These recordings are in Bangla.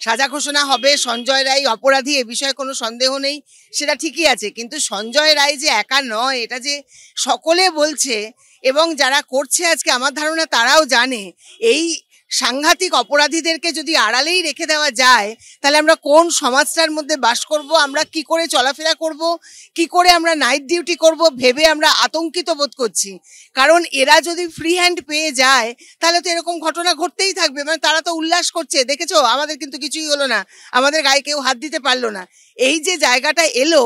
সাজা ঘোষণা হবে, সঞ্জয় রায় অপরাধী এ বিষয়ে কোনো সন্দেহ নেই, সেটা ঠিকই আছে। কিন্তু সঞ্জয় রায় যে একা নয়, এটা যে সকলে বলছে এবং যারা করছে আজকে আমার ধারণা তারাও জানে। এই সাংঘাতিক অপরাধীদেরকে যদি আড়ালেই রেখে দেওয়া যায় তাহলে আমরা কোন সমাজটার মধ্যে বাস করব, আমরা কি করে চলাফেরা করব, কি করে আমরা নাইট ডিউটি করব ভেবে আমরা আতঙ্কিত বোধ করছি। কারণ এরা যদি ফ্রি হ্যান্ড পেয়ে যায় তাহলে তো এরকম ঘটনা ঘটতেই থাকবে। মানে তারা তো উল্লাস করছে, দেখেছো আমাদের কিন্তু কিছুই হলো না, আমাদের গায়ে কেউ হাত দিতে পারলো না। এই যে জায়গাটা এলো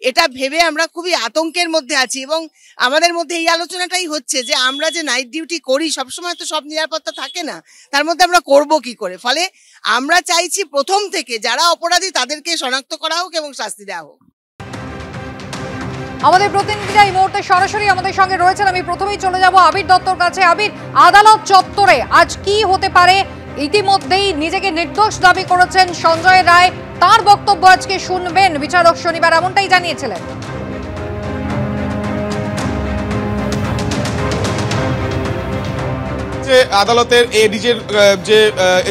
এটা ভেবে আমরা খুবই আতঙ্কের মধ্যে আছি এবং আমাদের মধ্যে এই আলোচনাটাই হচ্ছে যে আমরা যে নাইট ডিউটি করি সবসময় তো সব নিরাপত্তা থাকে না, তার মধ্যে আমরা করব কি করে। ফলে আমরা চাইছি প্রথম থেকে যারা অপরাধী তাদেরকে শনাক্ত করা হোক এবং শাস্তি দেওয়া হোক। আমাদের প্রতিনিধিরা এই মুহূর্তে সরাসরি আমাদের সঙ্গে রয়েছেন। আমি প্রথমেই চলে যাব আবির দত্তর কাছে। আবির, আদালত চত্বরে আজ কি হতে পারে? ইতিমধ্যেই নিজেকে নির্দোষ দাবি করেছেন সঞ্জয় রায়, তার বক্তব্য আজকে শুনবেন বিচারক শনিবার, এমনটাই জানিয়েছিলেন। আদালতের এডিজের যে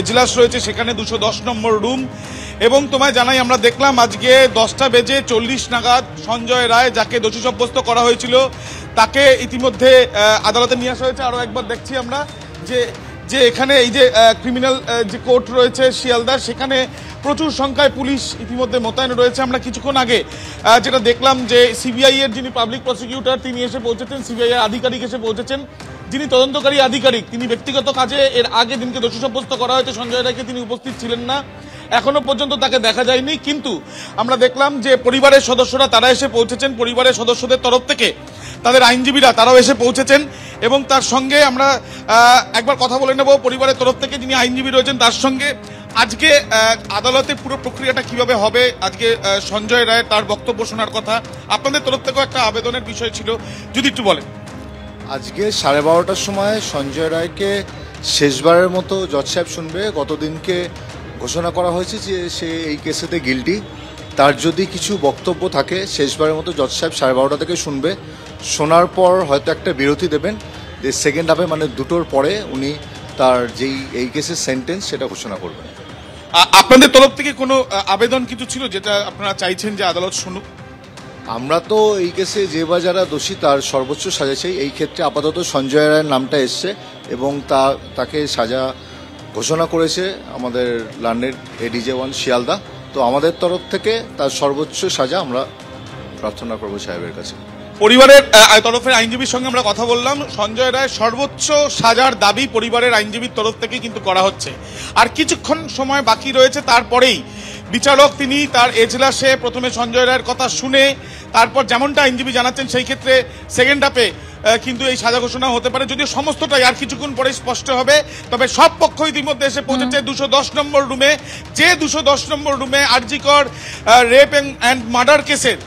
এজলাস রয়েছে সেখানে 210 নম্বর রুম এবং তোমায় জানাই আমরা দেখলাম আজকে 10টা বেজে 40 নাগাদ সঞ্জয় রায় যাকে দোষী সাব্যস্ত করা হয়েছিল তাকে ইতিমধ্যে আদালতে নিয়ে আসা হয়েছে। আরও একবার দেখছি আমরা যে এখানে এই যে ক্রিমিনাল যে কোর্ট রয়েছে শিয়ালদা, সেখানে প্রচুর সংখ্যায় পুলিশ ইতিমধ্যে মোতায়েন রয়েছে। আমরা কিছুক্ষণ আগে যেটা দেখলাম যে সিবিআই এর যিনি পাবলিক প্রসিকিউটর তিনি এসে পৌঁছেছেন, সিবিআই এর আধিকারিক এসে পৌঁছেছেন, যিনি তদন্তকারী আধিকারিক তিনি ব্যক্তিগত কাজে এর আগে দিনকে দোষী সাব্যস্ত করা হয়েছে সঞ্জয় রায়কে, তিনি উপস্থিত ছিলেন না, এখনো পর্যন্ত তাকে দেখা যায়নি। কিন্তু আমরা দেখলাম যে পরিবারের সদস্যরা তারা এসে পৌঁছেছেন, পরিবারের সদস্যদের তরফ থেকে তাদের আইনজীবীরা তারাও এসে পৌঁছেছেন এবং তার সঙ্গে আমরা একবার কথা বলে নেব পরিবারের তরফ থেকে যিনি আইনজীবী রয়েছেন তার সঙ্গে। আজকে আদালতে পুরো প্রক্রিয়াটা কিভাবে হবে, আজকে সঞ্জয় রায় তার বক্তব্য শোনার কথা, আপনাদের তরফ থেকেও একটা আবেদনের বিষয় ছিল, যদি একটু বলেন। আজকে 12:30টার সময় সঞ্জয় রায়কে শেষবারের মতো জজ সাহেব শুনবে। গতদিনকে ঘোষণা করা হয়েছে যে সে এই কেসেতে গিল্টি, তার যদি কিছু বক্তব্য থাকে শেষবারের মতো জজ সাহেব 12:30 থেকে শুনবে। শোনার পর হয়তো একটা বিরতি দেবেন, যে সেকেন্ড হাফে মানে 2টোর পরে উনি তার যেই এই কেসের সেন্টেন্স সেটা ঘোষণা করবেন। আপনাদের তরফ থেকে কোনো আবেদন কিছু ছিল যেটা আপনারা চাইছেন যে আদালত শুনুক? আমরা তো এই কেসে যে বা যারা দোষী তার সর্বোচ্চ সাজা চাই। এই ক্ষেত্রে আপাতত সঞ্জয় রায়ের নামটা এসছে এবং তাকে সাজা ঘোষণা করেছে আমাদের লার্নেড এডিজে 1 শিয়ালদা। তো আমাদের তরফ থেকে তার সর্বোচ্চ সাজা আমরা প্রার্থনা করবো সাহেবের কাছে। পরিবারের তরফের আইনজীবীর সঙ্গে আমরা কথা বললাম, সঞ্জয় রায় সর্বোচ্চ সাজার দাবি পরিবারের আইনজীবীর তরফ থেকে কিন্তু করা হচ্ছে। আর কিছুক্ষণ সময় বাকি রয়েছে, তারপরেই বিচারক তিনি তার এজলাসে প্রথমে সঞ্জয় রায়ের কথা শুনে তারপর যেমনটা আইনজীবী জানাচ্ছেন সেই ক্ষেত্রে সেকেন্ড হাফে কিন্তু এই সাজা ঘোষণা হতে পারে, যদিও সমস্তটাই আর কিছুক্ষণ পরে স্পষ্ট হবে। তবে সব পক্ষ ইতিমধ্যে এসে পৌঁছেছে 210 নম্বর রুমে, যে 210 নম্বর রুমে আরজিকর রেপ অ্যান্ড মার্ডার কেসের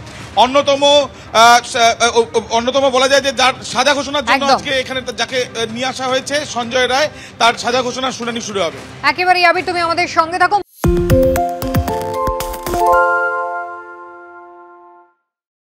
অন্যতম বলা যায় যে যার সাজা ঘোষণার জন্য আজকে এখানে যাকে নিয়ে আসা হয়েছে সঞ্জয় রায়, তার সাজা ঘোষণার শুনানি শুরু হবে। একেবারেই আবির, তুমি আমাদের সঙ্গে থাকো।